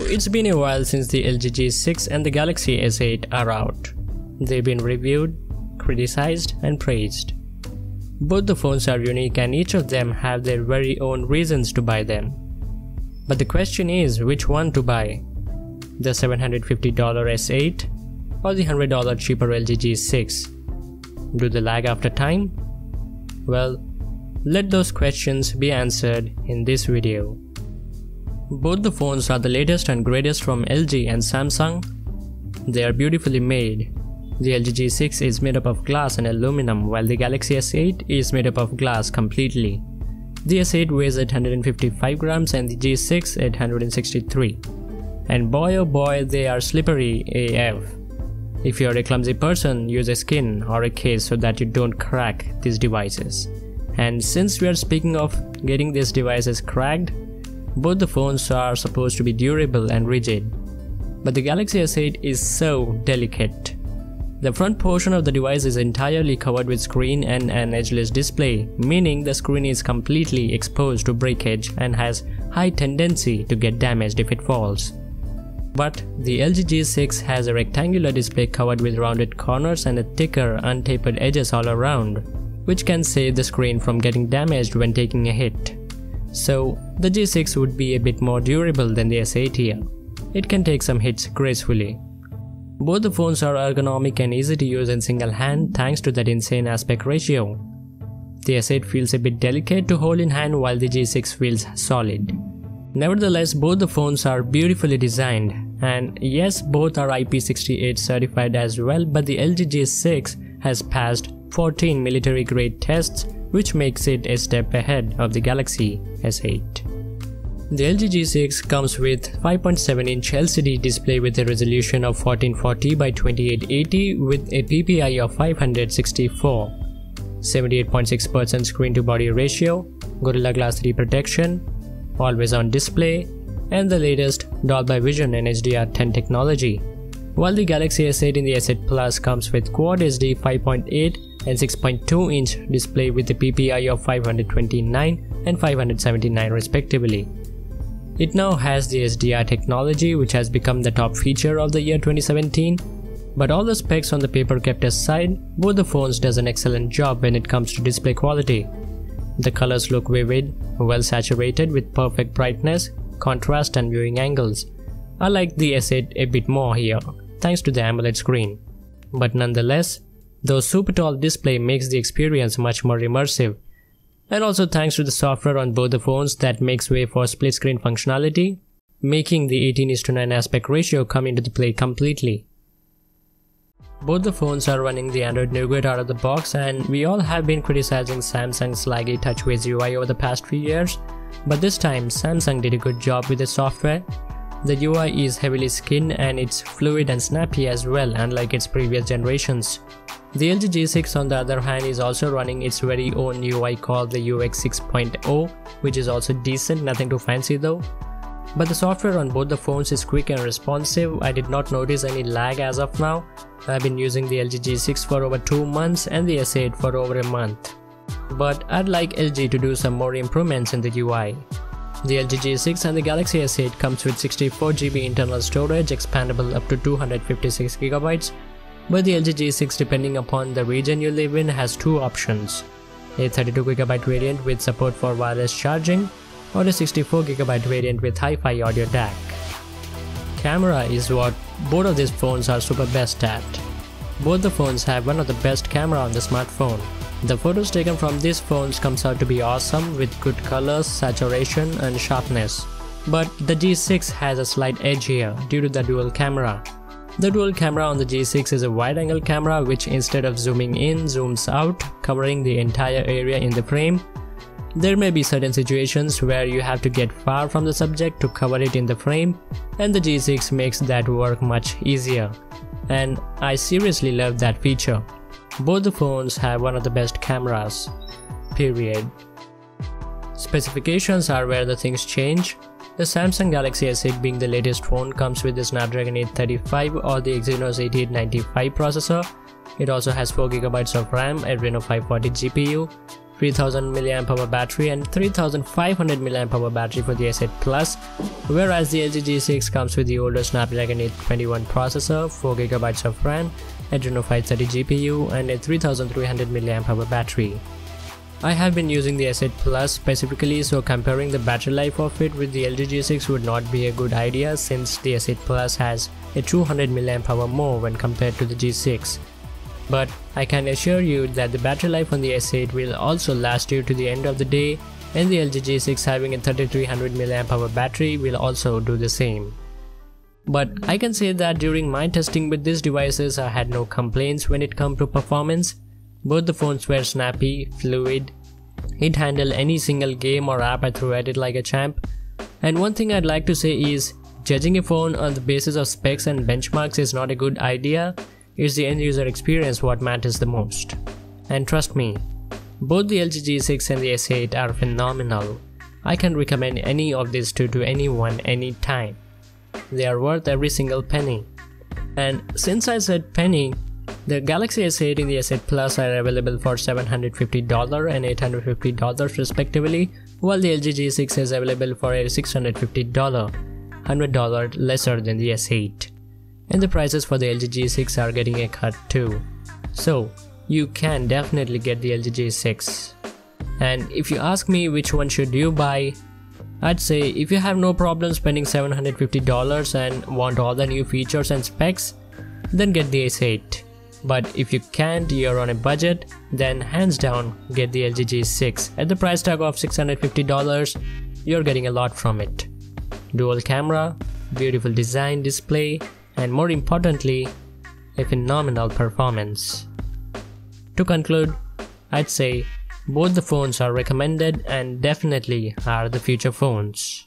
it's been a while since the LG G6 and the Galaxy S8 are out. They've been reviewed, criticized and praised. Both the phones are unique and each of them have their very own reasons to buy them. But the question is which one to buy? The $750 S8 or the $100 cheaper LG G6? Do they lag after time? Well, let those questions be answered in this video. Both the phones are the latest and greatest from LG and Samsung. They are beautifully made. The LG G6 is made up of glass and aluminum while the Galaxy S8 is made up of glass completely. The S8 weighs at 155 grams and the G6 at 163. And boy oh boy, they are slippery AF. If you are a clumsy person, use a skin or a case so that you don't crack these devices. And since we are speaking of getting these devices cracked, both the phones are supposed to be durable and rigid. But the Galaxy S8 is so delicate. The front portion of the device is entirely covered with screen and an edgeless display, meaning the screen is completely exposed to breakage and has high tendency to get damaged if it falls. But the LG G6 has a rectangular display covered with rounded corners and a thicker, untapered edges all around, which can save the screen from getting damaged when taking a hit. So the G6 would be a bit more durable than the S8 here. It can take some hits gracefully. Both the phones are ergonomic and easy to use in single hand thanks to that insane aspect ratio. The S8 feels a bit delicate to hold in hand while the G6 feels solid. Nevertheless, both the phones are beautifully designed, and yes, both are IP68 certified as well, but the LG G6 has passed 14 military grade tests, which makes it a step ahead of the Galaxy S8. The LG G6 comes with 5.7-inch LCD display with a resolution of 1440 by 2880 with a PPI of 564, 78.6% screen-to-body ratio, Gorilla Glass 3 protection, always-on display, and the latest Dolby Vision and HDR10 technology. While the Galaxy S8 and the S8 Plus comes with Quad HD 5.8 and 6.2-inch display with a PPI of 529 and 579 respectively. It now has the HDR technology, which has become the top feature of the year 2017. But all the specs on the paper kept aside, both the phones does an excellent job when it comes to display quality. The colors look vivid, well saturated with perfect brightness, contrast and viewing angles. I like the S8 a bit more here, thanks to the AMOLED screen. But nonetheless, the super tall display makes the experience much more immersive. And also thanks to the software on both the phones that makes way for split screen functionality, making the 18:9 aspect ratio come into the play completely. Both the phones are running the Android Nougat out of the box, and we all have been criticizing Samsung's laggy TouchWiz UI over the past few years, but this time Samsung did a good job with the software. The UI is heavily skinned and it's fluid and snappy as well, unlike its previous generations. The LG G6 on the other hand is also running its very own UI called the UX 6.0, which is also decent, nothing too fancy though. But the software on both the phones is quick and responsive. I did not notice any lag as of now. I've been using the LG G6 for over 2 months and the S8 for over a month. But I'd like LG to do some more improvements in the UI. The LG G6 and the Galaxy S8 comes with 64GB internal storage, expandable up to 256GB. But the LG G6, depending upon the region you live in, has two options: a 32GB variant with support for wireless charging, or a 64GB variant with hi-fi audio DAC. Camera is what both of these phones are super best at. Both the phones have one of the best camera on the smartphone. The photos taken from these phones comes out to be awesome with good colors, saturation and sharpness. But the G6 has a slight edge here due to the dual camera. The dual camera on the G6 is a wide-angle camera which instead of zooming in, zooms out, covering the entire area in the frame. There may be certain situations where you have to get far from the subject to cover it in the frame, and the G6 makes that work much easier. And I seriously love that feature. Both the phones have one of the best cameras, period. Specifications are where the things change. The Samsung Galaxy S8 being the latest phone comes with the Snapdragon 835 or the Exynos 8895 processor. It also has 4GB of RAM, Adreno 540 GPU, 3000 mAh battery and 3500 mAh battery for the S8 Plus, whereas the LG G6 comes with the older Snapdragon 821 processor, 4GB of RAM, Adreno 530 GPU and a 3300 mAh battery. I have been using the S8 Plus specifically, so comparing the battery life of it with the LG G6 would not be a good idea since the S8 Plus has a 200 mAh more when compared to the G6. But I can assure you that the battery life on the S8 will also last you to the end of the day, and the LG G6 having a 3300 mAh battery will also do the same. But I can say that during my testing with these devices I had no complaints when it comes to performance. Both the phones were snappy, fluid, it handled any single game or app I threw at it like a champ. And one thing I'd like to say is, judging a phone on the basis of specs and benchmarks is not a good idea. It's the end user experience what matters the most. And trust me, both the LG G6 and the S8 are phenomenal. I can recommend any of these two to anyone anytime. They are worth every single penny. And since I said penny, the Galaxy S8 and the S8 Plus are available for $750 and $850 respectively, while the LG G6 is available for a $650, $100 lesser than the S8. And the prices for the LG G6 are getting a cut too. So you can definitely get the LG G6. And if you ask me which one should you buy, I'd say if you have no problem spending $750 and want all the new features and specs, then get the S8. But if you can't, you're on a budget, then hands down get the LG G6. At the price tag of $650, you're getting a lot from it. Dual camera, beautiful design, display, and more importantly, a phenomenal performance. To conclude, I'd say both the phones are recommended and definitely are the future phones.